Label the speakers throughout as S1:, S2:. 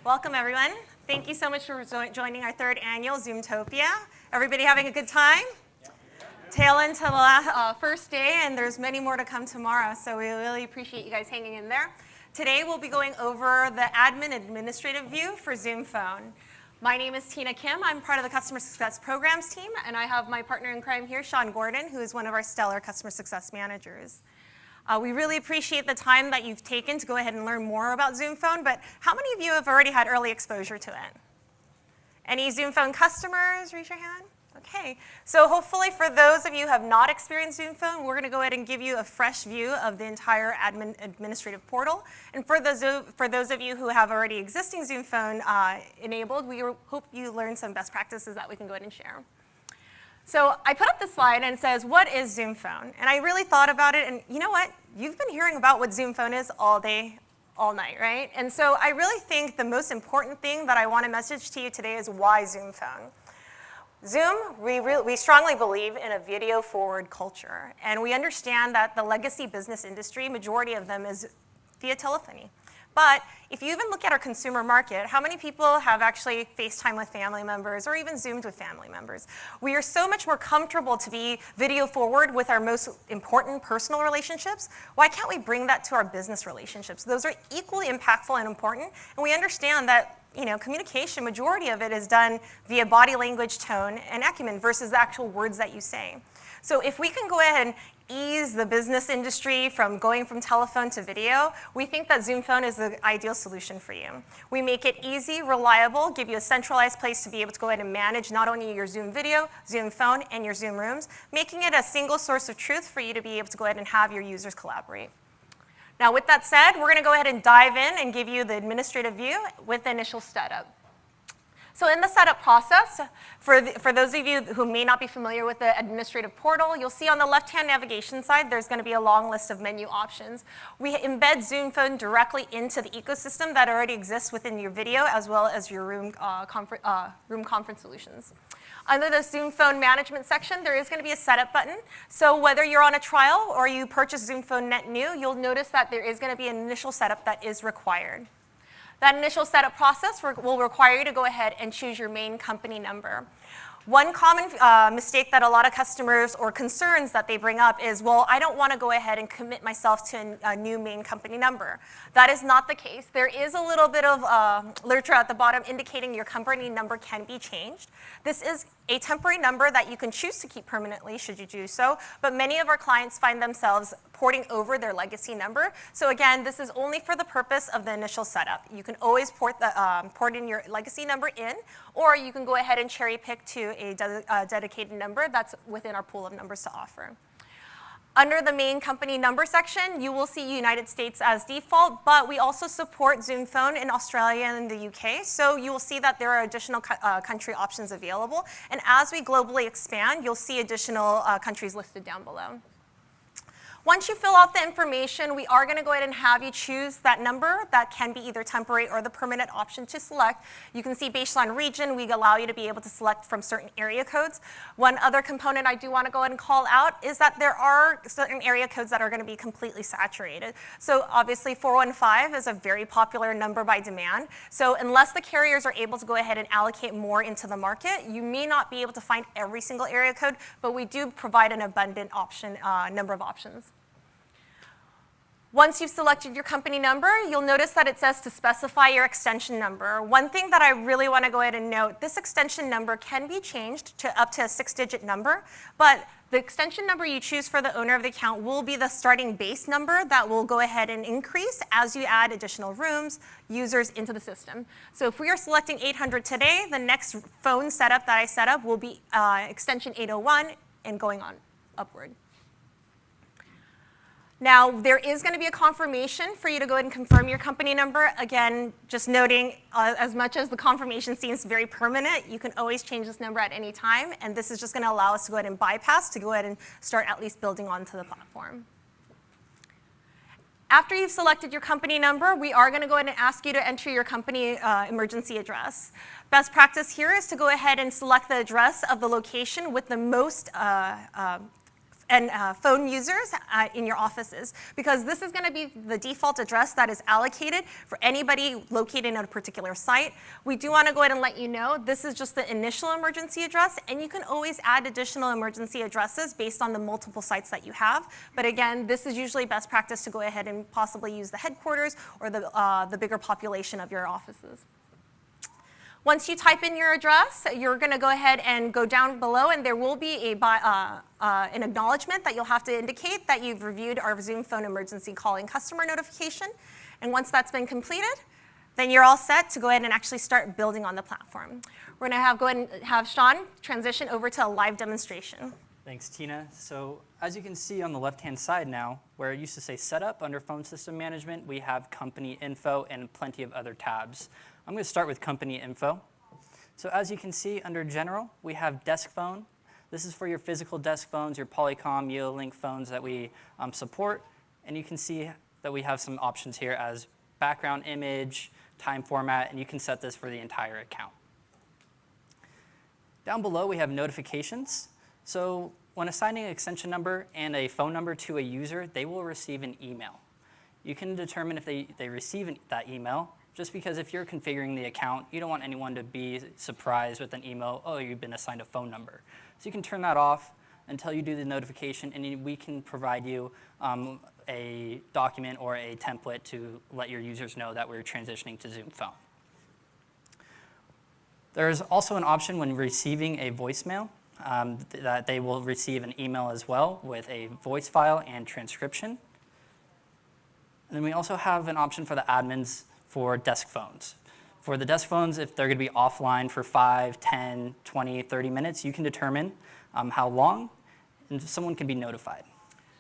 S1: Welcome, everyone. Thank you so much for joining our third annual Zoomtopia. Everybody having a good time? Tail end to the first day, and there's many more to come tomorrow, so we really appreciate you guys hanging in there. Today, we'll be going over the admin administrative view for Zoom Phone. My name is Tina Kim. I'm part of the Customer Success Programs team, and I have my partner in crime here, Sean Gordon, who is one of our stellar Customer Success managers. We really appreciate the time that you've taken to go ahead and learn more about Zoom Phone, but how many of you have already had early exposure to it? Any Zoom Phone customers? Raise your hand. Okay, so hopefully for those of you who have not experienced Zoom Phone, we're going to go ahead and give you a fresh view of the entire administrative portal. And for those of you who have already existing Zoom Phone enabled, we hope you learn some best practices that we can go ahead and share. So I put up this slide and it says, what is Zoom Phone? And I really thought about it, and you know what? You've been hearing about what Zoom Phone is all day, all night, right? And so I really think the most important thing that I want to message to you today is why Zoom Phone. Zoom, we strongly believe in a video-forward culture, and we understand that the legacy business industry, majority of them is via telephony. But if you even look at our consumer market, how many people have actually FaceTime with family members or even Zoomed with family members? We are so much more comfortable to be video forward with our most important personal relationships. Why can't we bring that to our business relationships? Those are equally impactful and important, and we understand that communication, majority of it is done via body language, tone, and acumen versus the actual words that you say. So if we can go ahead and ease the business industry from going from telephone to video, we think that Zoom Phone is the ideal solution for you. We make it easy, reliable, give you a centralized place to be able to go ahead and manage not only your Zoom video, Zoom Phone, and your Zoom Rooms, making it a single source of truth for you to be able to go ahead and have your users collaborate. Now, with that said, we're going to go ahead and dive in and give you the administrative view with the initial setup. So in the setup process, for those of you who may not be familiar with the administrative portal, you'll see on the left-hand navigation side, there's going to be a long list of menu options. We embed Zoom Phone directly into the ecosystem that already exists within your video as well as your room conference solutions. Under the Zoom Phone management section, there is going to be a setup button. So whether you're on a trial or you purchase Zoom Phone net new, you'll notice that there is going to be an initial setup that is required. That initial setup process will require you to go ahead and choose your main company number. One common mistake that a lot of customers or concerns that they bring up is, well, I don't want to go ahead and commit myself to a new main company number. That is not the case. There is a little bit of literature at the bottom indicating your company number can be changed. This is a temporary number that you can choose to keep permanently should you do so, but many of our clients find themselves porting over their legacy number. So again, this is only for the purpose of the initial setup. You can always port in your legacy number in, or you can go ahead and cherry pick to a dedicated number that's within our pool of numbers to offer. Under the main company number section, you will see United States as default, but we also support Zoom Phone in Australia and the UK, so you will see that there are additional country options available. And as we globally expand, you'll see additional countries listed down below. Once you fill out the information, we are going to go ahead and have you choose that number that can be either temporary or the permanent option to select. You can see based on region, we allow you to be able to select from certain area codes. One other component I do want to go ahead and call out is that there are certain area codes that are going to be completely saturated. So obviously 415 is a very popular number by demand. So unless the carriers are able to go ahead and allocate more into the market, you may not be able to find every single area code, but we do provide an abundant number of options. Once you've selected your company number, you'll notice that it says to specify your extension number. One thing that I really want to go ahead and note, this extension number can be changed to up to a 6-digit number, but the extension number you choose for the owner of the account will be the starting base number that will go ahead and increase as you add additional rooms, users into the system. So if we are selecting 800 today, the next phone setup that I set up will be extension 801 and going on upward. Now, there is going to be a confirmation for you to go ahead and confirm your company number. Again, just noting, as much as the confirmation seems very permanent, you can always change this number at any time, and this is just going to allow us to go ahead and bypass to go ahead and start at least building onto the platform. After you've selected your company number, we are going to go ahead and ask you to enter your company emergency address. Best practice here is to go ahead and select the address of the location with the most phone users in your offices, because this is going to be the default address that is allocated for anybody located at a particular site. We do want to go ahead and let you know this is just the initial emergency address, and you can always add additional emergency addresses based on the multiple sites that you have. But again, this is usually best practice to go ahead and possibly use the headquarters or the bigger population of your offices. Once you type in your address, you're going to go ahead and go down below, and there will be an acknowledgement that you'll have to indicate that you've reviewed our Zoom Phone emergency calling customer notification. And once that's been completed, then you're all set to go ahead and actually start building on the platform. We're going to go ahead and have Sean transition over to a live demonstration.
S2: Thanks, Tina. So as you can see on the left-hand side now, where it used to say Setup under Phone System Management, we have Company Info and plenty of other tabs. I'm going to start with Company Info. So as you can see under General, we have Desk Phone. This is for your physical desk phones, your Polycom, Yeolink phones that we support. And you can see that we have some options here as background image, time format, and you can set this for the entire account. Down below, we have notifications. So when assigning an extension number and a phone number to a user, they will receive an email. You can determine if they receive that email, just because if you're configuring the account, you don't want anyone to be surprised with an email, oh, you've been assigned a phone number. So you can turn that off until you do the notification, and we can provide you a document or a template to let your users know that we're transitioning to Zoom Phone. There's also an option when receiving a voicemail that they will receive an email as well with a voice file and transcription. And then we also have an option for the admins for desk phones. For the desk phones, if they're going to be offline for 5, 10, 20, 30 minutes, you can determine how long, and someone can be notified.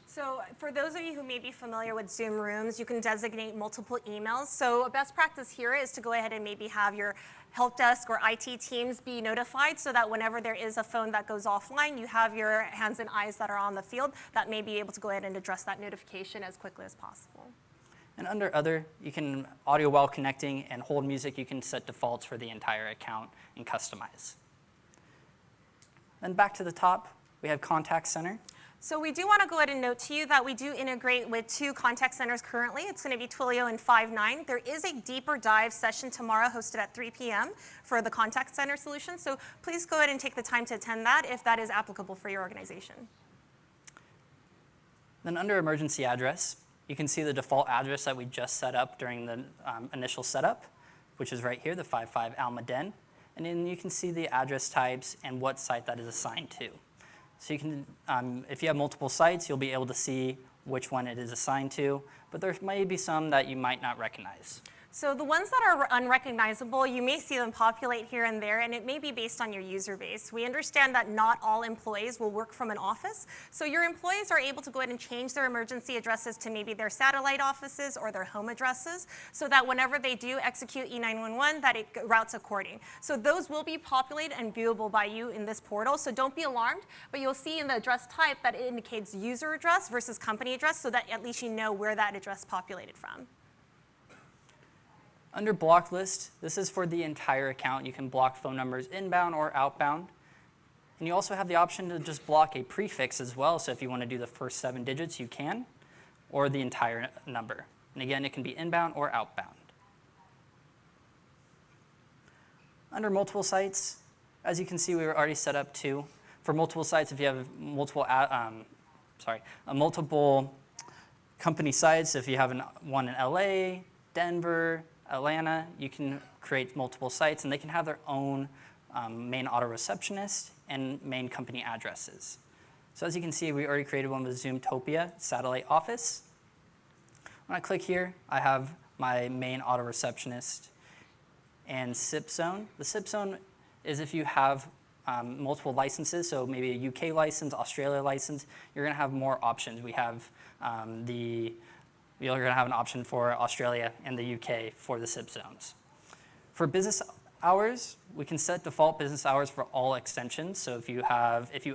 S1: So for those of you who may be familiar with Zoom Rooms, you can designate multiple emails. So a best practice here is to go ahead and maybe have your help desk or IT teams be notified so that whenever there is a phone that goes offline, you have your hands and eyes that are on the field that may be able to go ahead and address that notification as quickly as possible.
S2: And under Other, you can audio while connecting and hold music. You can set defaults for the entire account and customize. Then back to the top, we have Contact Center.
S1: So we do want to go ahead and note to you that we do integrate with 2 contact centers currently. It's going to be Twilio and Five9. There is a deeper dive session tomorrow hosted at 3 p.m. for the contact center solution. So please go ahead and take the time to attend that if that is applicable for your organization.
S2: Then under Emergency Address, you can see the default address that we just set up during the initial setup, which is right here, the 55 Almaden. And then you can see the address types and what site that is assigned to. So you can, if you have multiple sites, you'll be able to see which one it is assigned to, but there may be some that you might not recognize.
S1: So the ones that are unrecognizable, you may see them populate here and there, and it may be based on your user base. We understand that not all employees will work from an office, so your employees are able to go ahead and change their emergency addresses to maybe their satellite offices or their home addresses, so that whenever they do execute E911, that it routes according. So those will be populated and viewable by you in this portal, so don't be alarmed, but you'll see in the address type that it indicates user address versus company address, so that at least you know where that address populated from.
S2: Under Block List, this is for the entire account. You can block phone numbers inbound or outbound. And you also have the option to just block a prefix as well. So if you want to do the first 7 digits, you can, or the entire number. And again, it can be inbound or outbound. Under multiple sites, as you can see, we were already set up 2. For multiple sites, if you have multiple company sites, if you have one in LA, Denver, Atlanta, you can create multiple sites, and they can have their own main auto receptionist and main company addresses. So as you can see, we already created one with Zoomtopia satellite office. When I click here, I have my main auto receptionist and SIP zone. The SIP zone is if you have multiple licenses, so maybe a UK license, Australia license, you're going to have more options. We have you're going to have an option for Australia and the UK for the SIP zones. For business hours, we can set default business hours for all extensions. So if you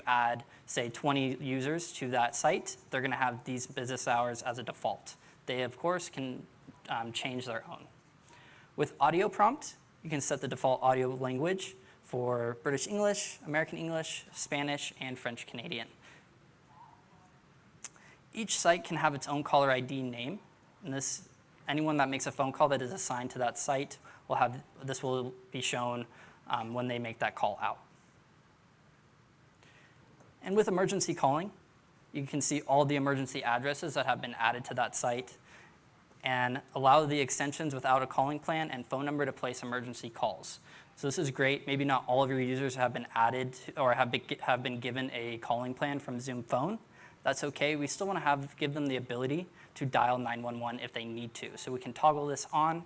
S2: add, say, 20 users to that site, they're going to have these business hours as a default. They, of course, can change their own. With audio prompt, you can set the default audio language for British English, American English, Spanish, and French Canadian. each site can have its own caller ID name, and anyone that makes a phone call that is assigned to that site this will be shown when they make that call out. And with emergency calling, you can see all the emergency addresses that have been added to that site and allow the extensions without a calling plan and phone number to place emergency calls. So this is great. Maybe not all of your users have been added or have been given a calling plan from Zoom Phone. That's okay. We still want to give them the ability to dial 911 if they need to. So we can toggle this on.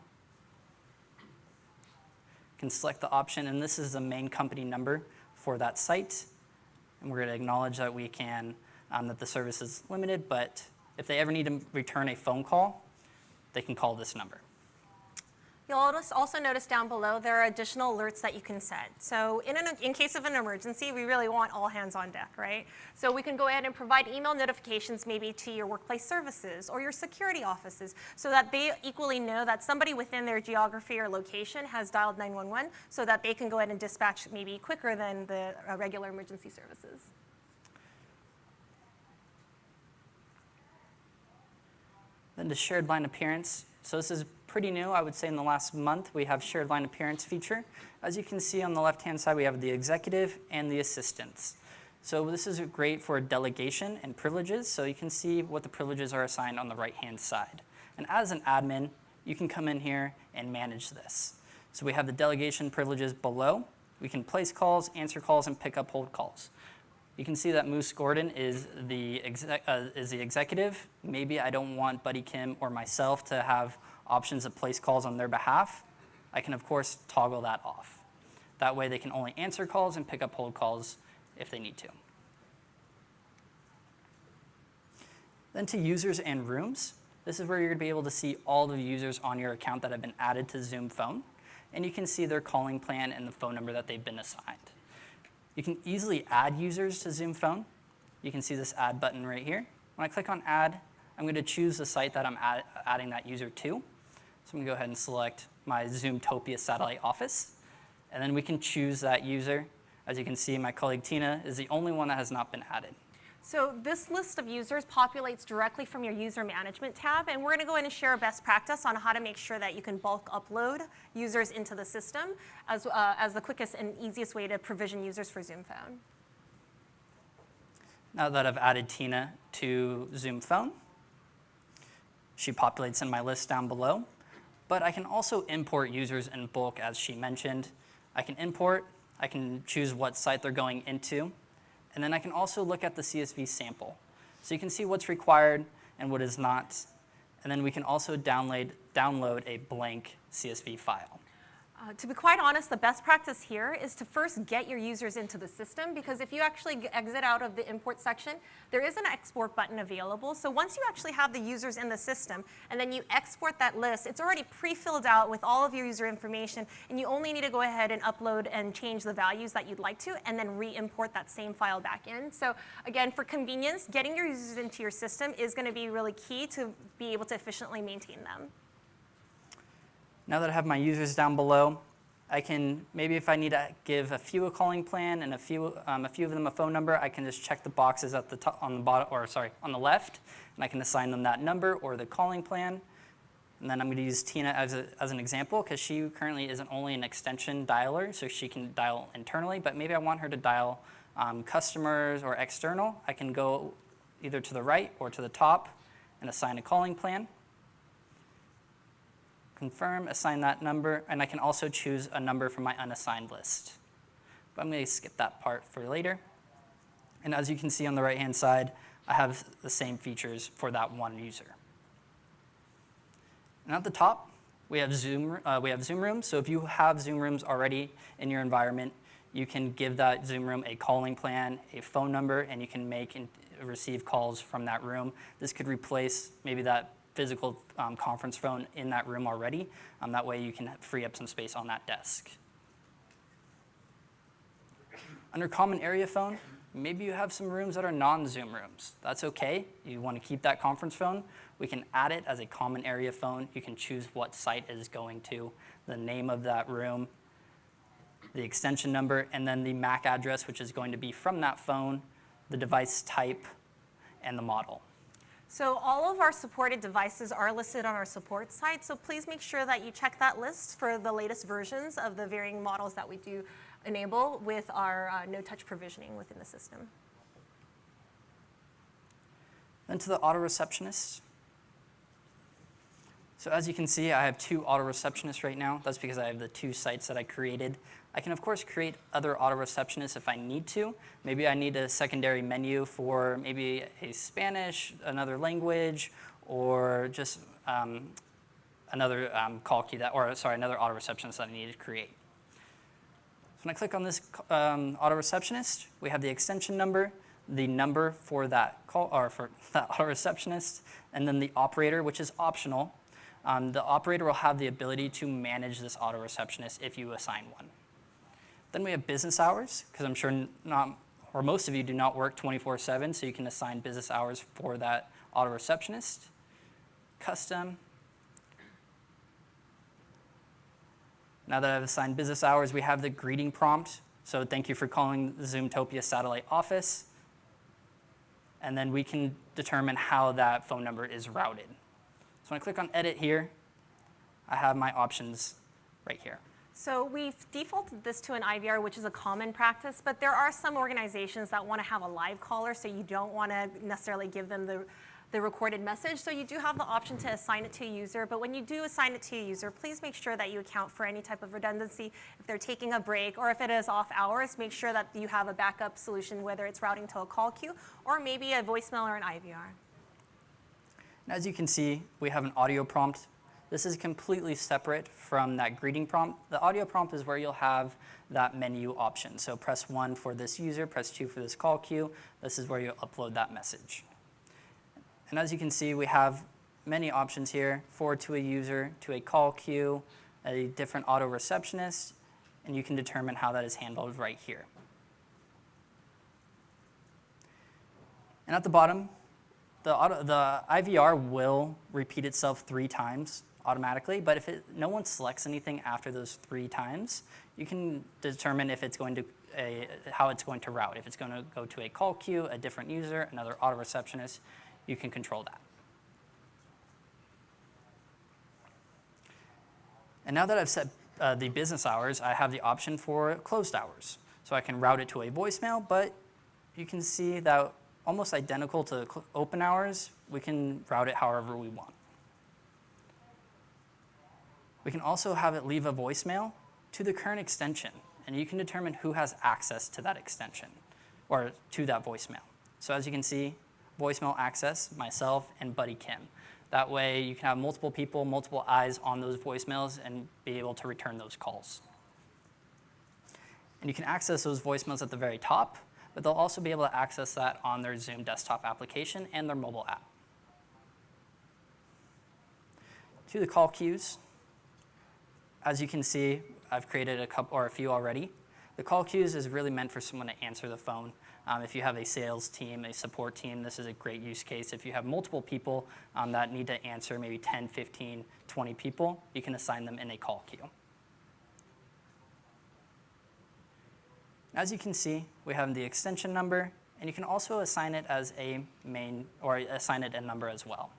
S2: Can select the option, and this is the main company number for that site. And we're going to acknowledge that we can, that the service is limited, but if they ever need to return a phone call, they can call this number.
S1: You'll also notice down below there are additional alerts that you can set. So in case of an emergency, we really want all hands on deck, right? So we can go ahead and provide email notifications maybe to your workplace services or your security offices so that they equally know that somebody within their geography or location has dialed 911 so that they can go ahead and dispatch maybe quicker than the regular emergency services.
S2: Then to shared line appearance. So this is pretty new. I would say in the last month we have shared line appearance feature. As you can see on the left-hand side, we have the executive and the assistants. So this is great for delegation and privileges. So you can see what the privileges are assigned on the right-hand side. And as an admin, you can come in here and manage this. So we have the delegation privileges below. We can place calls, answer calls, and pick up hold calls. You can see that Moose Gordon is the executive. Maybe I don't want Buddy Kim or myself to have options to place calls on their behalf. I can, of course, toggle that off. That way they can only answer calls and pick up hold calls if they need to. Then to users and rooms. This is where you're going to be able to see all the users on your account that have been added to Zoom Phone. And you can see their calling plan and the phone number that they've been assigned. You can easily add users to Zoom Phone. You can see this add button right here. When I click on add, I'm going to choose the site that I'm adding that user to. So I'm going to go ahead and select my Zoomtopia satellite office. And then we can choose that user. As you can see, my colleague Tina is the only one that has not been added.
S1: So this list of users populates directly from your user management tab, and we're going to go in and share a best practice on how to make sure that you can bulk upload users into the system as the quickest and easiest way to provision users for Zoom Phone.
S2: Now that I've added Tina to Zoom Phone, she populates in my list down below, but I can also import users in bulk as she mentioned. I can import, I can choose what site they're going into, and then I can also look at the CSV sample. So you can see what's required and what is not. And then we can also download a blank CSV file.
S1: To be quite honest, the best practice here is to first get your users into the system, because if you actually exit out of the import section, there is an export button available. So once you actually have the users in the system and then you export that list, it's already pre-filled out with all of your user information, and you only need to go ahead and upload and change the values that you'd like to and then re-import that same file back in. So again, for convenience, getting your users into your system is going to be really key to be able to efficiently maintain them.
S2: Now that I have my users down below, I can, maybe if I need to give a few a calling plan and a few of them a phone number, I can just check the boxes at the top, on the left, and I can assign them that number or the calling plan. And then I'm going to use Tina as an example, because she currently isn't only an extension dialer, so she can dial internally, but maybe I want her to dial customers or external. I can go either to the right or to the top and assign a calling plan. Confirm, assign that number, and I can also choose a number from my unassigned list. But I'm going to skip that part for later. And as you can see on the right-hand side, I have the same features for that one user. And at the top, we have Zoom Rooms. So if you have Zoom Rooms already in your environment, you can give that Zoom room a calling plan, a phone number, and you can make and receive calls from that room. This could replace maybe that physical conference phone in that room already. That way you can free up some space on that desk. Under common area phone, maybe you have some rooms that are non-Zoom rooms. That's okay. You want to keep that conference phone. We can add it as a common area phone. You can choose what site it is going to, the name of that room, the extension number, and then the MAC address, which is going to be from that phone, the device type, and the model.
S1: So all of our supported devices are listed on our support site, so please make sure that you check that list for the latest versions of the varying models that we do enable with our no-touch provisioning within the system.
S2: Then to the auto receptionist. So as you can see, I have 2 auto receptionists right now. That's because I have the 2 sites that I created. I can, of course, create other auto receptionists if I need to. Maybe I need a secondary menu for maybe a Spanish, another language, or just another call queue another auto receptionist that I need to create. So when I click on this auto receptionist, we have the extension number, the number for that call or for that auto receptionist, and then the operator, which is optional. The operator will have the ability to manage this auto receptionist if you assign one. Then we have business hours, because I'm sure most of you do not work 24/7, so you can assign business hours for that auto receptionist. Custom. Now that I've assigned business hours, we have the greeting prompt. So thank you for calling the Zoomtopia satellite office. And then we can determine how that phone number is routed. So when I click on edit here, I have my options right here.
S1: So we've defaulted this to an IVR, which is a common practice, but there are some organizations that want to have a live caller, so you don't want to necessarily give them the recorded message. So you do have the option to assign it to a user, but when you do assign it to a user, please make sure that you account for any type of redundancy. If they're taking a break or if it is off hours, make sure that you have a backup solution, whether it's routing to a call queue or maybe a voicemail or an IVR.
S2: And as you can see, we have an audio prompt. This is completely separate from that greeting prompt. The audio prompt is where you'll have that menu option. So press 1 for this user, press 2 for this call queue. This is where you'll upload that message. And as you can see, we have many options here: forward to a user, to a call queue, a different auto receptionist, and you can determine how that is handled right here. And at the bottom, the IVR will repeat itself 3 times automatically, but if no one selects anything after those 3 times, you can determine if it's going to how it's going to route. If it's going to go to a call queue, a different user, another auto receptionist, you can control that. And now that I've set the business hours, I have the option for closed hours. So I can route it to a voicemail, but you can see that almost identical to open hours, we can route it however we want. We can also have it leave a voicemail to the current extension, and you can determine who has access to that extension or to that voicemail. So as you can see, voicemail access, myself and Buddy Kim. That way you can have multiple people, multiple eyes on those voicemails and be able to return those calls. And you can access those voicemails at the very top, but they'll also be able to access that on their Zoom desktop application and their mobile app. To the call queues, as you can see, I've created a couple or a few already. The call queues is really meant for someone to answer the phone. If you have a sales team, a support team, this is a great use case. If you have multiple people that need to answer, maybe 10, 15, 20 people, you can assign them in a call queue. As you can see, we have the extension number, and you can also assign it as a main, or assign it a number as well.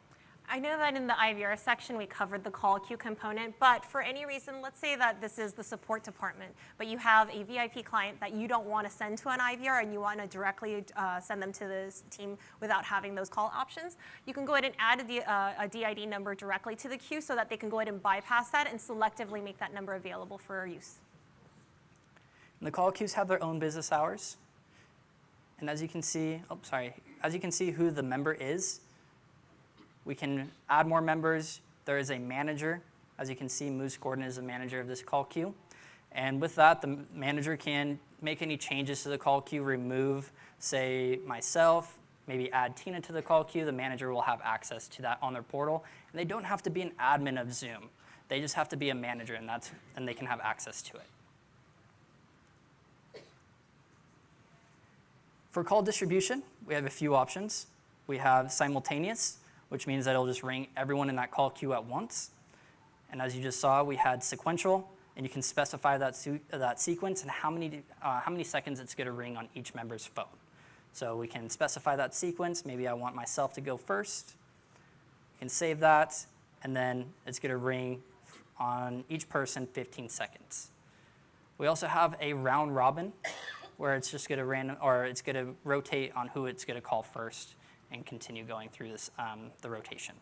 S1: I know that in the IVR section we covered the call queue component, but for any reason, let's say that this is the support department, but you have a VIP client that you don't want to send to an IVR and you want to directly send them to this team without having those call options, you can go ahead and add a DID number directly to the queue so that they can go ahead and bypass that and selectively make that number available for use.
S2: And the call queues have their own business hours. And as you can see, as you can see who the member is, we can add more members. There is a manager. As you can see, Moose Gordon is the manager of this call queue. And with that, the manager can make any changes to the call queue, remove, say, myself, maybe add Tina to the call queue. The manager will have access to that on their portal. And they don't have to be an admin of Zoom. They just have to be a manager, and they can have access to it. For call distribution, we have a few options. We have simultaneous, which means that it'll just ring everyone in that call queue at once. And as you just saw, we had sequential, and you can specify that sequence and how many seconds it's going to ring on each member's phone. So we can specify that sequence. Maybe I want myself to go first, can save that, and then it's going to ring on each person 15 seconds. We also have a round robin, where it's just going to rotate on who it's going to call first and continue going through this, the rotation.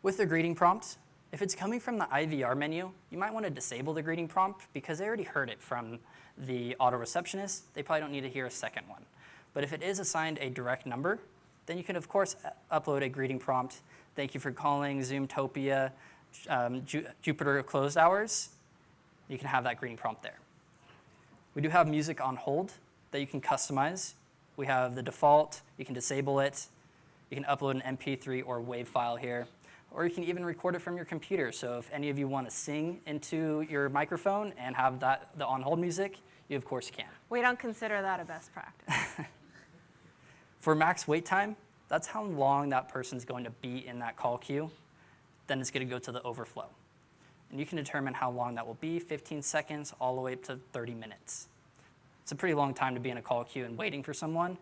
S2: With the greeting prompt, if it's coming from the IVR menu, you might want to disable the greeting prompt because they already heard it from the auto receptionist. They probably don't need to hear a second one. But if it is assigned a direct number, then you can, of course, upload a greeting prompt. Thank you for calling Zoomtopia, Jupiter closed hours. You can have that greeting prompt there. We do have music on hold that you can customize. We have the default. You can disable it. You can upload an MP3 or WAV file here. Or you can even record it from your computer. So if any of you want to sing into your microphone and have the on-hold music, you of course can.
S1: We don't consider that a best practice.
S2: For max wait time, that's how long that person's going to be in that call queue. Then it's going to go to the overflow. And you can determine how long that will be, 15 seconds all the way up to 30 minutes. It's a pretty long time to be in a call queue and waiting for someone,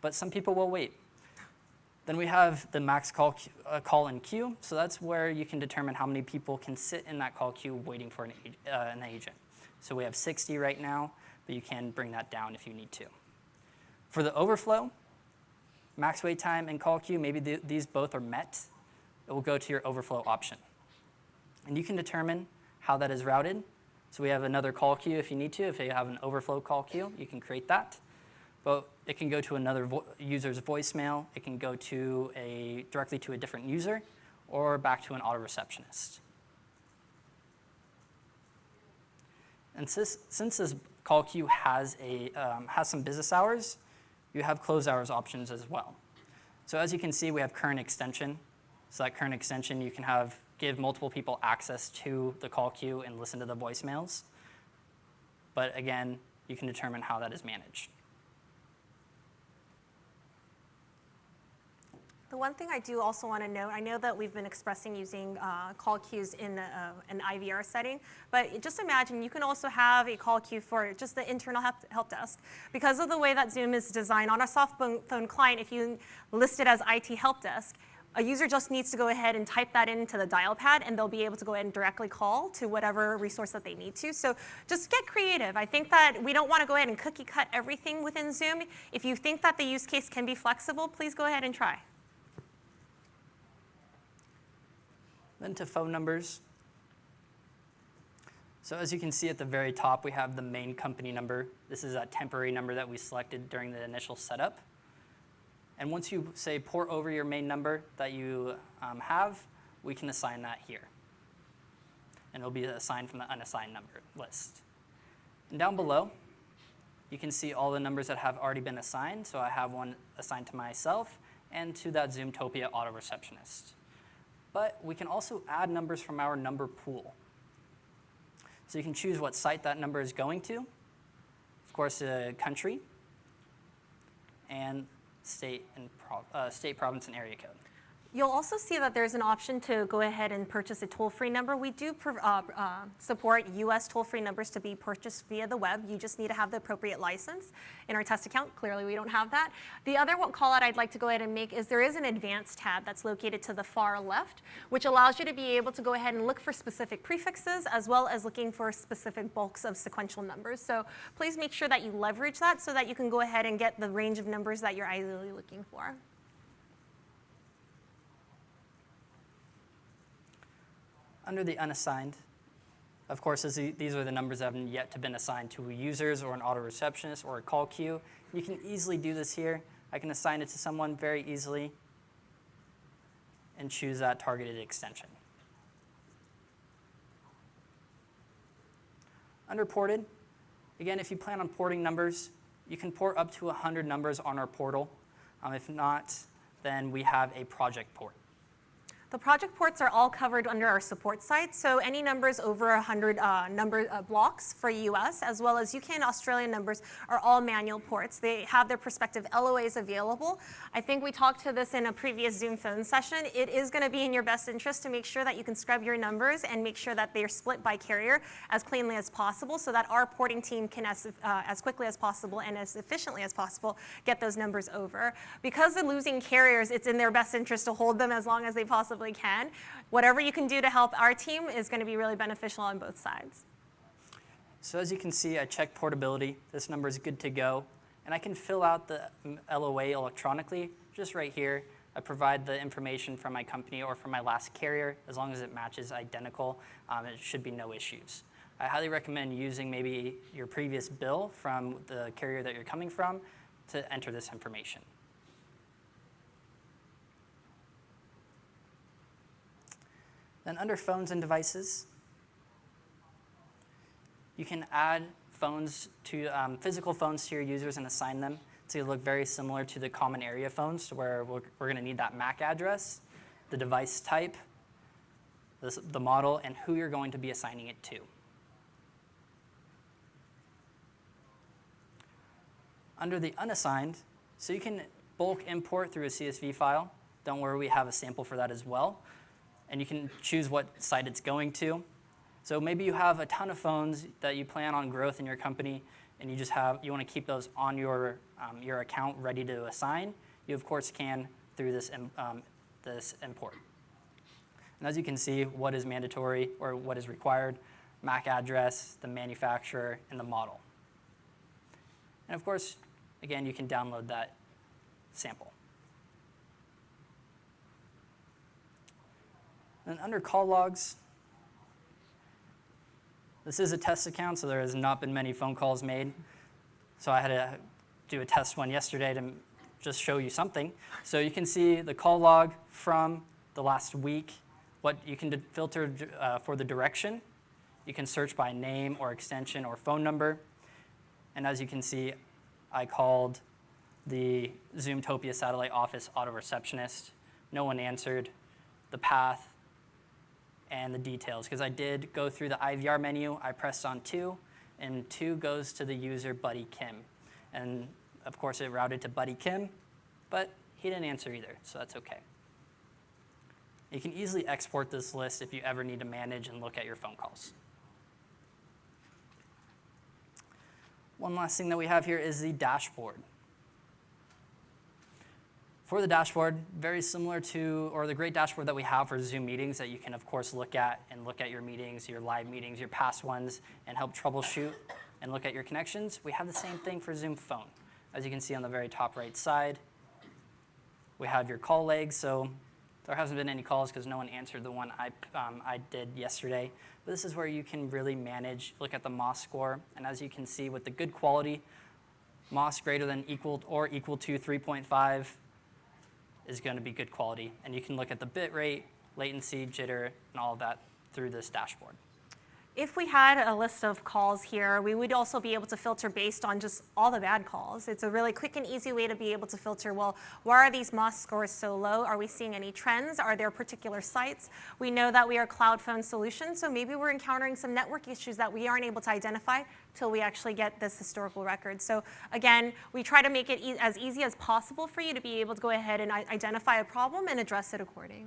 S2: but some people will wait. Then we have the max call in queue, so that's where you can determine how many people can sit in that call queue waiting for an agent. So we have 60 right now, but you can bring that down if you need to. For the overflow, max wait time and call queue, maybe these both are met, it will go to your overflow option. And you can determine how that is routed. So we have another call queue if you need to. If you have an overflow call queue, you can create that. But it can go to another user's voicemail. It can go to directly to a different user or back to an auto receptionist. And since this call queue has some business hours, you have close hours options as well. So as you can see, we have current extension. So that current extension, you can give multiple people access to the call queue and listen to the voicemails. But again, you can determine how that is managed.
S1: The one thing I do also want to note, I know that we've been expressing using call queues in an IVR setting, but just imagine you can also have a call queue for just the internal help desk. Because of the way that Zoom is designed on a soft phone client, if you list it as IT help desk, a user just needs to go ahead and type that into the dial pad, and they'll be able to go ahead and directly call to whatever resource that they need to. So just get creative. I think that we don't want to go ahead and cookie cut everything within Zoom. If you think that the use case can be flexible, please go ahead and try.
S2: Then to phone numbers. So as you can see at the very top, we have the main company number. This is a temporary number that we selected during the initial setup. And once you say port over your main number that you have, we can assign that here. And it'll be assigned from the unassigned number list. And down below, you can see all the numbers that have already been assigned. So I have one assigned to myself and to that Zoomtopia auto receptionist. But we can also add numbers from our number pool. So you can choose what site that number is going to, of course, the country, and state, province, and area code.
S1: You'll also see that there's an option to go ahead and purchase a toll-free number. We do support US toll-free numbers to be purchased via the web. You just need to have the appropriate license. In our test account, clearly we don't have that. The other call out I'd like to go ahead and make is there is an advanced tab that's located to the far left, which allows you to be able to go ahead and look for specific prefixes as well as looking for specific bulks of sequential numbers. So please make sure that you leverage that so that you can go ahead and get the range of numbers that you're ideally looking for.
S2: Under the unassigned, of course, these are the numbers that have yet to been assigned to users or an auto receptionist or a call queue. You can easily do this here. I can assign it to someone very easily and choose that targeted extension. Under ported, again, if you plan on porting numbers, you can port up to 100 numbers on our portal. If not, then we have a project port.
S1: The project ports are all covered under our support site, so any numbers over 100 blocks for US, as well as UK and Australian numbers, are all manual ports. They have their prospective LOAs available. I think we talked to this in a previous Zoom phone session. It is going to be in your best interest to make sure that you can scrub your numbers and make sure that they are split by carrier as cleanly as possible so that our porting team can, as quickly as possible and as efficiently as possible, get those numbers over. Because of losing carriers, it's in their best interest to hold them as long as they possibly can. Whatever you can do to help our team is going to be really beneficial on both sides.
S2: So as you can see, I checked portability. This number is good to go. And I can fill out the LOA electronically just right here. I provide the information from my company or from my last carrier. As long as it matches identical, it should be no issues. I highly recommend using maybe your previous bill from the carrier that you're coming from to enter this information. Then under phones and devices, you can add phones to physical phones to your users and assign them to look very similar to the common area phones, where we're going to need that MAC address, the device type, the model, and who you're going to be assigning it to. Under the unassigned, so you can bulk import through a CSV file. Don't worry, we have a sample for that as well. And you can choose what site it's going to. So maybe you have a ton of phones that you plan on growth in your company, and you want to keep those on your account ready to assign. You of course can through this import. And as you can see, what is mandatory or what is required: MAC address, the manufacturer, and the model. And of course, again, you can download that sample. And under call logs, this is a test account, so there has not been many phone calls made. So I had to do a test one yesterday to just show you something. So you can see the call log from the last week, what you can filter for the direction. You can search by name or extension or phone number. And as you can see, I called the Zoomtopia satellite office auto receptionist. No one answered. The path and the details, because I did go through the IVR menu. I pressed on 2, and 2 goes to the user Buddy Kim. And of course it routed to Buddy Kim, but he didn't answer either, so that's okay. You can easily export this list if you ever need to manage and look at your phone calls. One last thing that we have here is the dashboard. For the dashboard, very similar to, or the great dashboard that we have for Zoom meetings that you can of course look at your meetings, your live meetings, your past ones, and help troubleshoot and look at your connections. We have the same thing for Zoom Phone. As you can see on the very top right side, we have your call legs. So there hasn't been any calls because no one answered the one I did yesterday. But this is where you can really manage, look at the MOS score. And as you can see with the good quality, MOS greater than equal to 3.5 is going to be good quality. And you can look at the bit rate, latency, jitter, and all of that through this dashboard.
S1: If we had a list of calls here, we would also be able to filter based on just all the bad calls. It's a really quick and easy way to be able to filter, well, why are these MOS scores so low? Are we seeing any trends? Are there particular sites? We know that we are a cloud phone solution, so maybe we're encountering some network issues that we aren't able to identify till we actually get this historical record. So again, we try to make it as easy as possible for you to be able to go ahead and identify a problem and address it accordingly.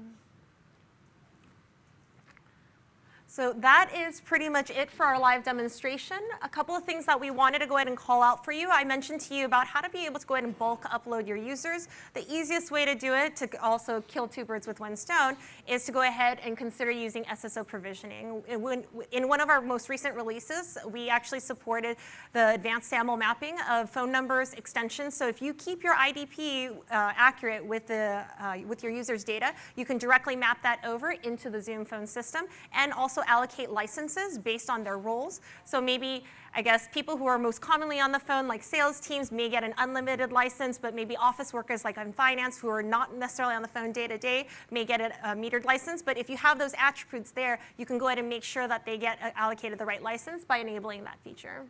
S1: So that is pretty much it for our live demonstration. A couple of things that we wanted to go ahead and call out for you. I mentioned to you about how to be able to go ahead and bulk upload your users. The easiest way to do it, to also kill 2 birds with 1 stone, is to go ahead and consider using SSO provisioning. In one of our most recent releases, we actually supported the advanced SAML mapping of phone numbers, extensions. So if you keep your IDP accurate with your users' data, you can directly map that over into the Zoom Phone system and also allocate licenses based on their roles. So maybe, I guess, people who are most commonly on the phone, like sales teams, may get an unlimited license, but maybe office workers like in finance who are not necessarily on the phone day to day may get a metered license. But if you have those attributes there, you can go ahead and make sure that they get allocated the right license by enabling that feature.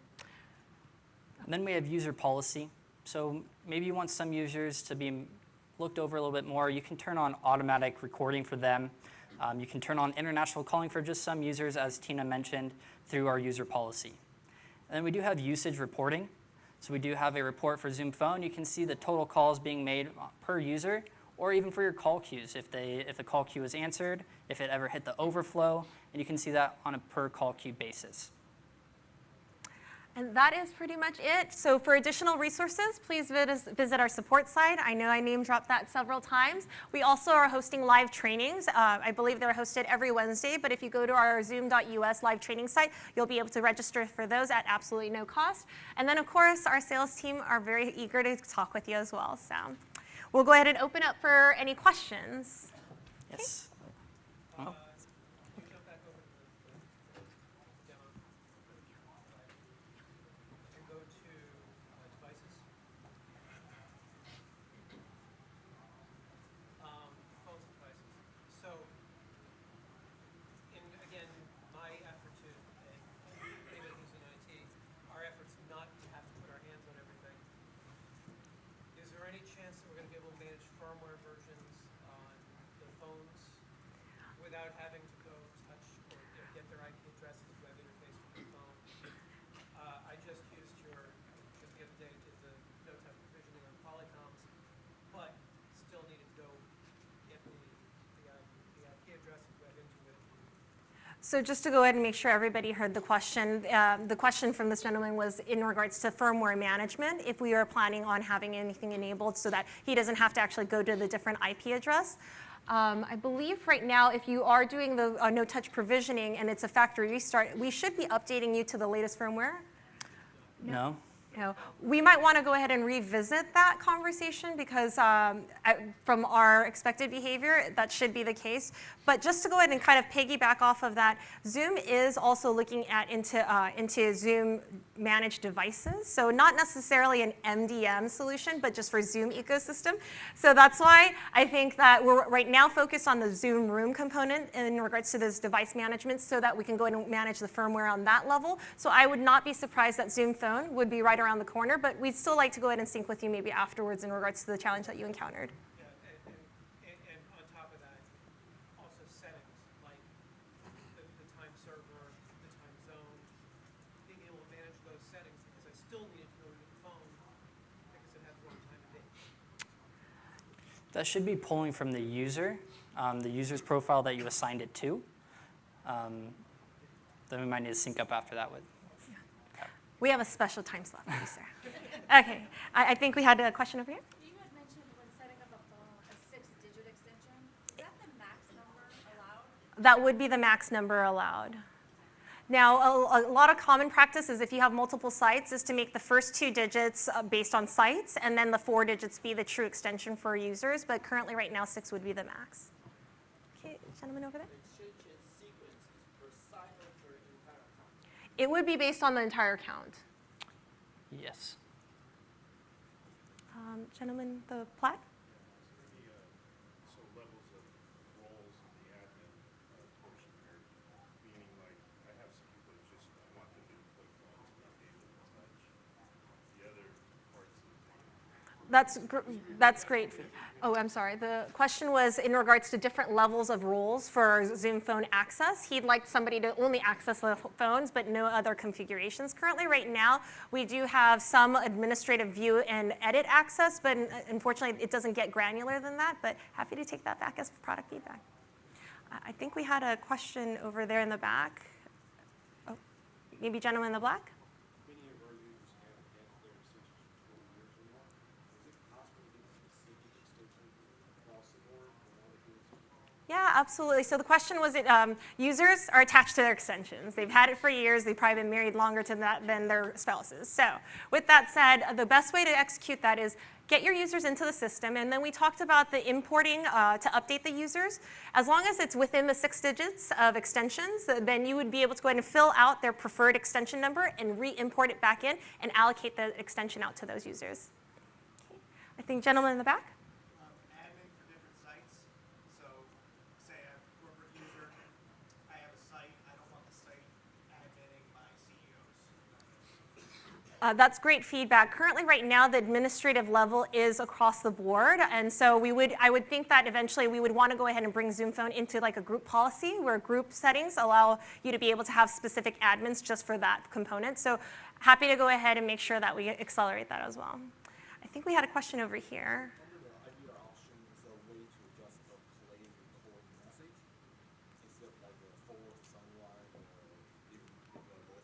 S2: And then we have user policy. So maybe you want some users to be looked over a little bit more, you can turn on automatic recording for them. You can turn on international calling for just some users, as Tina mentioned, through our user policy. And then we do have usage reporting. So we do have a report for Zoom Phone. You can see the total calls being made per user, or even for your call queues, if the call queue was answered, if it ever hit the overflow, and you can see that on a per call queue basis.
S1: And that is pretty much it. So for additional resources, please visit our support site. I know I name dropped that several times. We also are hosting live trainings. I believe they're hosted every Wednesday, but if you go to our zoom.us live training site, you'll be able to register for those at absolutely no cost. And then of course, our sales team are very eager to talk with you as well. So we'll go ahead and open up for any questions.
S2: Yes. Oh.
S3: Without having to go touch or get their IP addresses, web interface to the phone. I just used just the other day, did the no-touch provisioning on Polycoms, but still needed to go get the IP address and web into it.
S1: So just to go ahead and make sure everybody heard the question from this gentleman was in regards to firmware management, if we are planning on having anything enabled so that he doesn't have to actually go to the different IP address. I believe right now, if you are doing the no-touch provisioning and it's a factory restart, we should be updating you to the latest firmware.
S2: No.
S1: No. We might want to go ahead and revisit that conversation because from our expected behavior, that should be the case. But just to go ahead and kind of piggyback off of that, Zoom is also looking at into Zoom managed devices. So not necessarily an MDM solution, but just for Zoom ecosystem. So that's why I think that we're right now focused on the Zoom Room component in regards to this device management so that we can go ahead and manage the firmware on that level. So I would not be surprised that Zoom Phone would be right around the corner, but we'd still like to go ahead and sync with you maybe afterwards in regards to the challenge that you encountered.
S3: Yeah, and on top of that, also settings like the time server, the time zone, being able to manage those settings because I still needed to go to the phone because it had one time of day.
S2: That should be pulling from the user's profile that you assigned it to. Then we might need to sync up after that with.
S1: We have a special time slot for you, sir. Okay, I think we had a question over here.
S4: You had mentioned when setting up a phone, a 6-digit extension. Is that the max number allowed?
S1: That would be the max number allowed. Now, a lot of common practice is if you have multiple sites is to make the first 2 digits based on sites, and then the 4 digits be the true extension for users, but currently right now 6 would be the max. Okay, gentleman over there. It would be based on the entire count.
S2: Yes.
S1: Gentleman, the plaque?
S5: So levels of roles in the admin portion here, meaning like I have some people that just want to do click phones and not be able to touch the other parts of the
S1: That's great. Oh, I'm sorry. The question was in regards to different levels of roles for Zoom Phone access. He'd like somebody to only access the phones, but no other configurations. Currently, right now, we do have some administrative view and edit access, but unfortunately, it doesn't get granular than that, but happy to take that back as product feedback. I think we had a question over there in the back. Oh, maybe gentleman in the black?
S5: Many of our users have had their extensions for 20 years or more. Is it possible to get a specific extension across the board for all the users?
S1: Yeah, absolutely. So the question was, users are attached to their extensions. They've had it for years. They've probably been married longer to that than their spouses. So with that said, the best way to execute that is get your users into the system. And then we talked about the importing to update the users. As long as it's within the 6 digits of extensions, then you would be able to go ahead and fill out their preferred extension number and re-import it back in and allocate the extension out to those users. Okay. I think gentleman in the back.
S6: Admin for different sites. So say I'm a corporate user, I have a site, I don't want the site adminning my CEOs.
S1: That's great feedback. Currently, right now, the administrative level is across the board, and so I would think that eventually we would want to go ahead and bring Zoom Phone into like a group policy where group settings allow you to be able to have specific admins just for that component. So happy to go ahead and make sure that we accelerate that as well. I think we had a question over here.
S7: Under the IVR option, is there a way to adjust the play and record message instead of like a forward to someone or even the voice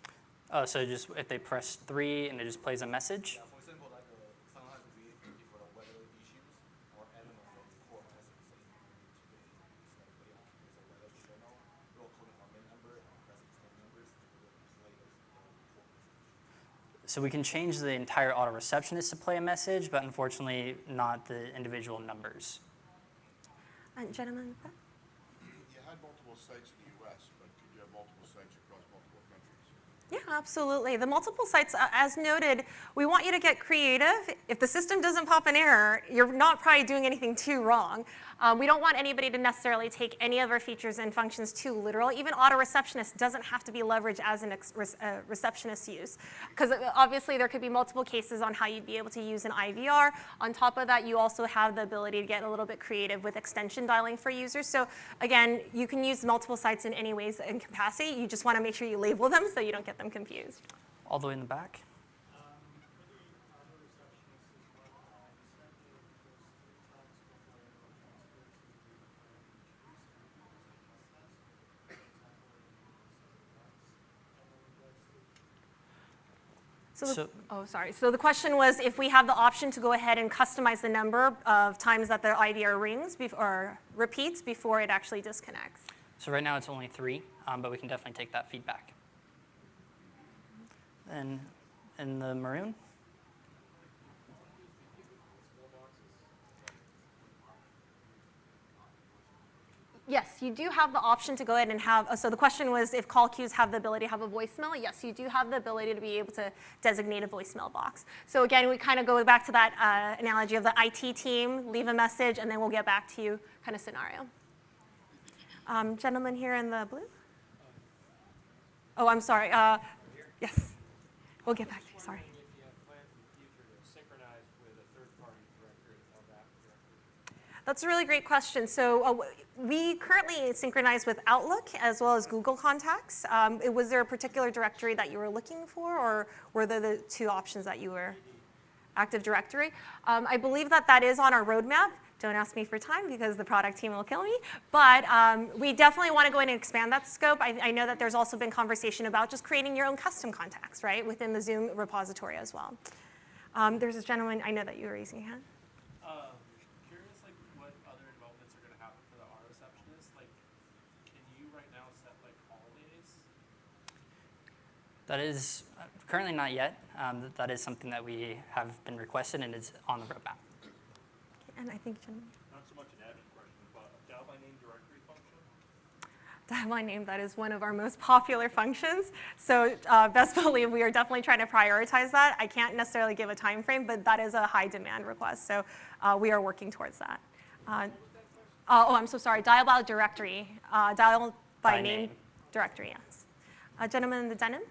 S7: message?
S2: Oh, so just if they press 3 and it just plays a message?
S7: Yeah, for example, like sometimes we for the weather issues or element of record message saying today it's like there's a weather channel, we're calling our main number and pressing same numbers to play those record message.
S2: So we can change the entire auto receptionist to play a message, but unfortunately not the individual numbers.
S1: Gentlemen,
S5: You had multiple sites in the US, but could you have multiple sites across multiple countries?
S1: yeah, absolutely. The multiple sites, as noted, we want you to get creative. If the system doesn't pop an error, you're not probably doing anything too wrong. We don't want anybody to necessarily take any of our features and functions too literal. Even auto receptionist doesn't have to be leveraged as a receptionist use, because obviously there could be multiple cases on how you'd be able to use an IVR. On top of that, you also have the ability to get a little bit creative with extension dialing for users. So again, you can use multiple sites in any ways and capacity. You just want to make sure you label them so you don't get them confused.
S2: All the way in the back?
S1: So the question was if we have the option to go ahead and customize the number of times that the IVR rings or repeats before it actually disconnects.
S2: So right now it's only 3, but we can definitely take that feedback. And in the maroon?
S1: Yes, you do have the option to go ahead and have, so the question was if call queues have the ability to have a voicemail. Yes, you do have the ability to be able to designate a voicemail box. So again, we kind of go back to that analogy of the IT team, leave a message, and then we'll get back to you kind of scenario. Gentleman here in the blue? Oh, I'm sorry. Yes, we'll get back to you, sorry.
S3: If you have plans in the future to synchronize with a third-party directory of that directory.
S1: That's a really great question. So we currently synchronize with Outlook as well as Google Contacts. Was there a particular directory that you were looking for, or were there the two options that you were? Active Directory. I believe that is on our roadmap. Don't ask me for time because the product team will kill me. But we definitely want to go in and expand that scope. I know that there's also been conversation about just creating your own custom contacts, right, within the Zoom repository as well. There's this gentleman, I know that you were raising your hand.
S3: Curious, like, what other developments are going to happen for the auto receptionist? Like, can you right now set, like, holidays?
S2: That is currently not yet. That is something that we have been requested and is on the roadmap.
S1: And I think, gentleman.
S5: Not so much an admin question, but a dial by name directory function?
S1: Dial by name, that is one of our most popular functions. So best believe we are definitely trying to prioritize that. I can't necessarily give a time frame, but that is a high demand request. So we are working towards that. I'm so sorry. Dial by directory. Dial by name directory, yes. Gentleman in the denim.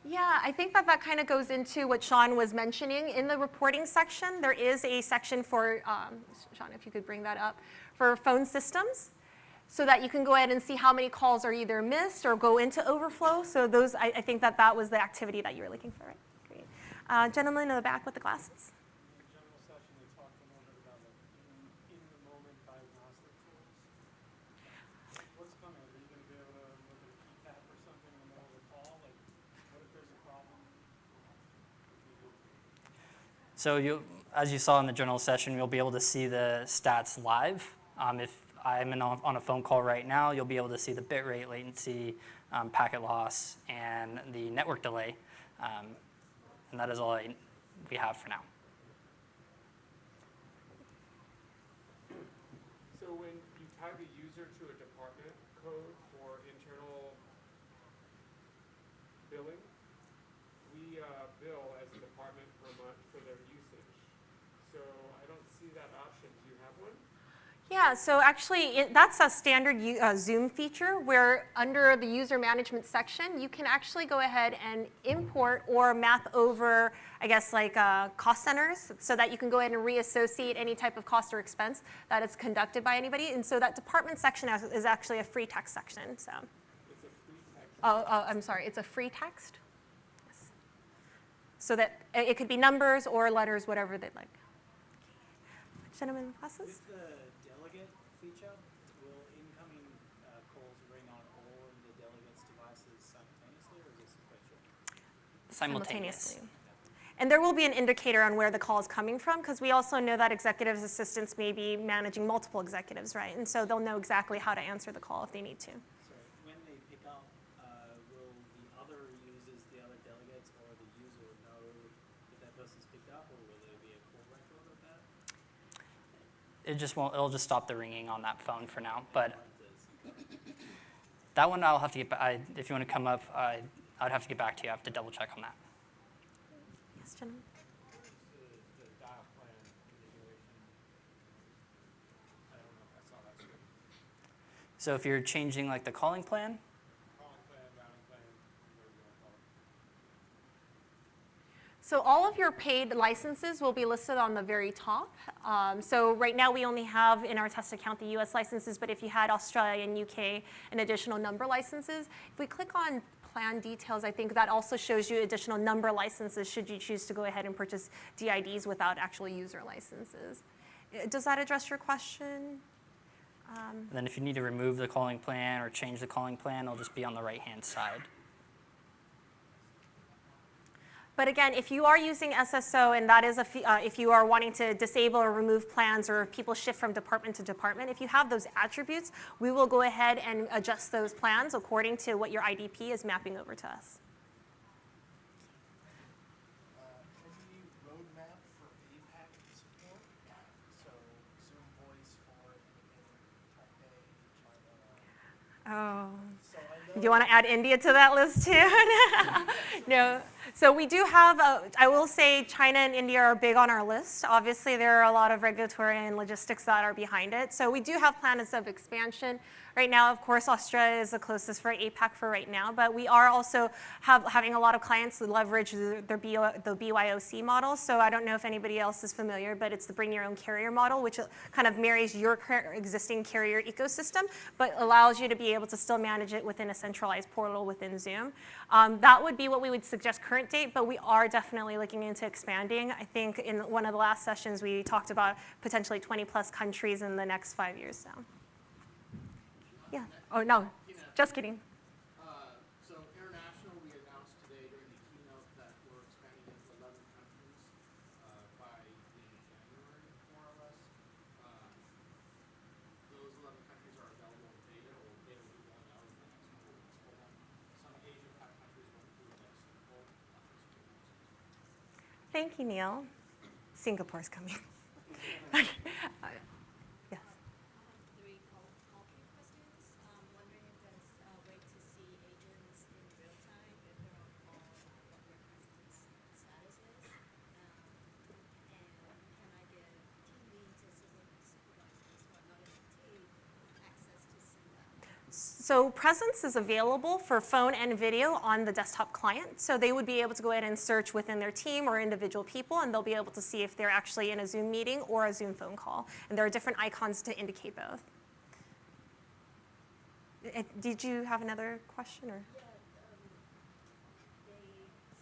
S1: Yeah, I think that kind of goes into what Sean was mentioning. In the reporting section, there is a section for, Sean, if you could bring that up, for phone systems, so that you can go ahead and see how many calls are either missed or go into overflow. So those, I think that was the activity that you were looking for, right? Great. Gentleman in the back with the glasses.
S3: In the general session, they talked a little bit about, like, in-the-moment diagnostic tools. What's coming? Are you going to be able to look at a keypad or something in the middle of the call? Like, what if there's a problem?
S2: So as you saw in the journal session, you'll be able to see the stats live. If I'm on a phone call right now, you'll be able to see the bitrate latency, packet loss, and the network delay. And that is all we have for now.
S3: So when you tag a user to a department code for internal billing, we bill as a department per month for their usage. So I don't see that option. Do you have one?
S1: Yeah, so actually, that's a standard Zoom feature where under the user management section, you can actually go ahead and import or map over, I guess, like cost centers so that you can go ahead and reassociate any type of cost or expense that is conducted by anybody. And so that department section is actually a free text section. So.
S3: It's a free text.
S1: Oh, I'm sorry, it's a free text. Yes. So that it could be numbers or letters, whatever they'd like. Gentlemen, classes?
S8: With the delegate feature, will incoming calls ring on all of the delegates' devices simultaneously, or is it sequential?
S2: Simultaneous.
S1: And there will be an indicator on where the call is coming from, because we also know that executive assistants may be managing multiple executives, right? And so they'll know exactly how to answer the call if they need to.
S8: So when they pick up, will the other users, the other delegates, or the user know that that person's picked up, or will there be a call record of that?
S2: It just won't. It'll just stop the ringing on that phone for now. But that one I'll have to get. If you want to come up, I'd have to get back to you. I have to double check on that.
S1: Yes, gentlemen?
S3: What is the dial plan configuration? I don't know if I saw that screen.
S2: So if you're changing like the calling plan,
S3: Calling plan, routing plan, whatever you want to call it.
S1: So all of your paid licenses will be listed on the very top. So right now we only have in our test account the US licenses, but if you had Australia and UK and additional number licenses, if we click on plan details, I think that also shows you additional number licenses should you choose to go ahead and purchase DIDs without actual user licenses. Does that address your question?
S2: and then if you need to remove the calling plan or change the calling plan, it'll just be on the right-hand side.
S1: But again, if you are using SSO and that is if you are wanting to disable or remove plans or if people shift from department to department, if you have those attributes, we will go ahead and adjust those plans according to what your IDP is mapping over to us.
S6: Any roadmap for APAC support? So Zoom Voice for anything Taipei, China.
S1: Oh.
S6: So I know.
S1: Do you want to add India to that list too? No. So we do have, I will say China and India are big on our list. Obviously, there are a lot of regulatory and logistics that are behind it. So we do have plans of expansion. Right now, of course, Australia is the closest for APAC for right now, but we are also having a lot of clients that leverage the BYOC model. So I don't know if anybody else is familiar, but it's the bring your own carrier model, which kind of marries your existing carrier ecosystem, but allows you to be able to still manage it within a centralized portal within Zoom. That would be what we would suggest current date, but we are definitely looking into expanding. I think in one of the last sessions, we talked about potentially 20 plus countries in the next 5 years. So. Yeah. Oh, no. Just kidding.
S9: So international, we announced today during the keynote that we're expanding into 11 countries by the end of January, more or less. Those 11 countries are available in beta, or beta will be rolling out over the next couple of weeks. Some Asian countries will include Singapore.
S1: Thank you, Neil. Singapore's coming. Yes.
S4: Three call-in questions. Wondering if there's a way to see agents in real time if they're on call, what their presence status is. And can I give team leads or supervisors who are not in the team access to see that?
S1: So Presence is available for phone and video on the desktop client. So they would be able to go ahead and search within their team or individual people, and they'll be able to see if they're actually in a Zoom meeting or a Zoom phone call. And there are different icons to indicate both. Did you have another question? Or?
S4: Yeah,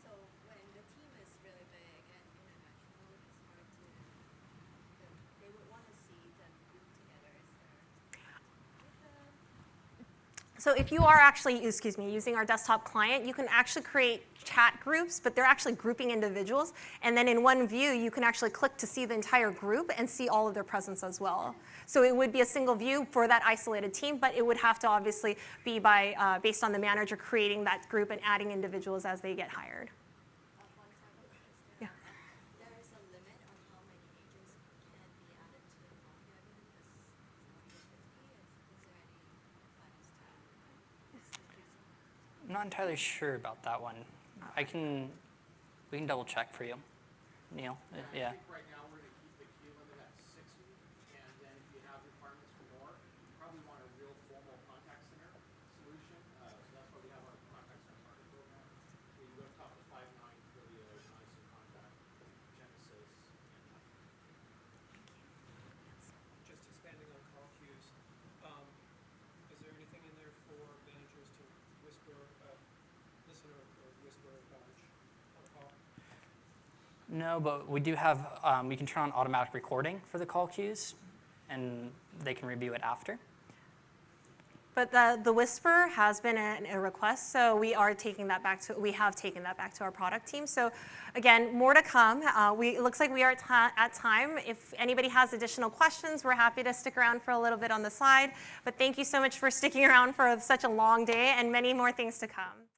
S4: so when the team is really big and international, it's hard to, they would want to see them group together.
S1: So if you are actually, using our desktop client, you can actually create chat groups, but they're actually grouping individuals. And then in one view, you can actually click to see the entire group and see all of their presence as well. So it would be a single view for that isolated team, but it would have to obviously be based on the manager creating that group and adding individuals as they get hired.
S4: One final question.
S1: Yeah.
S4: There is a limit on how many agents can be added to the call queue. Is there any plans to?
S2: I'm not entirely sure about that one. We can double check for you, Neil. Yeah.
S9: I think right now we're going to keep the queue limit at 60, and then if you have requirements
S2: No, but we do have, we can turn on automatic recording for the call queues, and they can review it after.
S1: But the Whisper has been a request, so we have taken that back to our product team. So again, more to come. It looks like we are at time. If anybody has additional questions, we're happy to stick around for a little bit on the side. But thank you so much for sticking around for such a long day and many more things to come.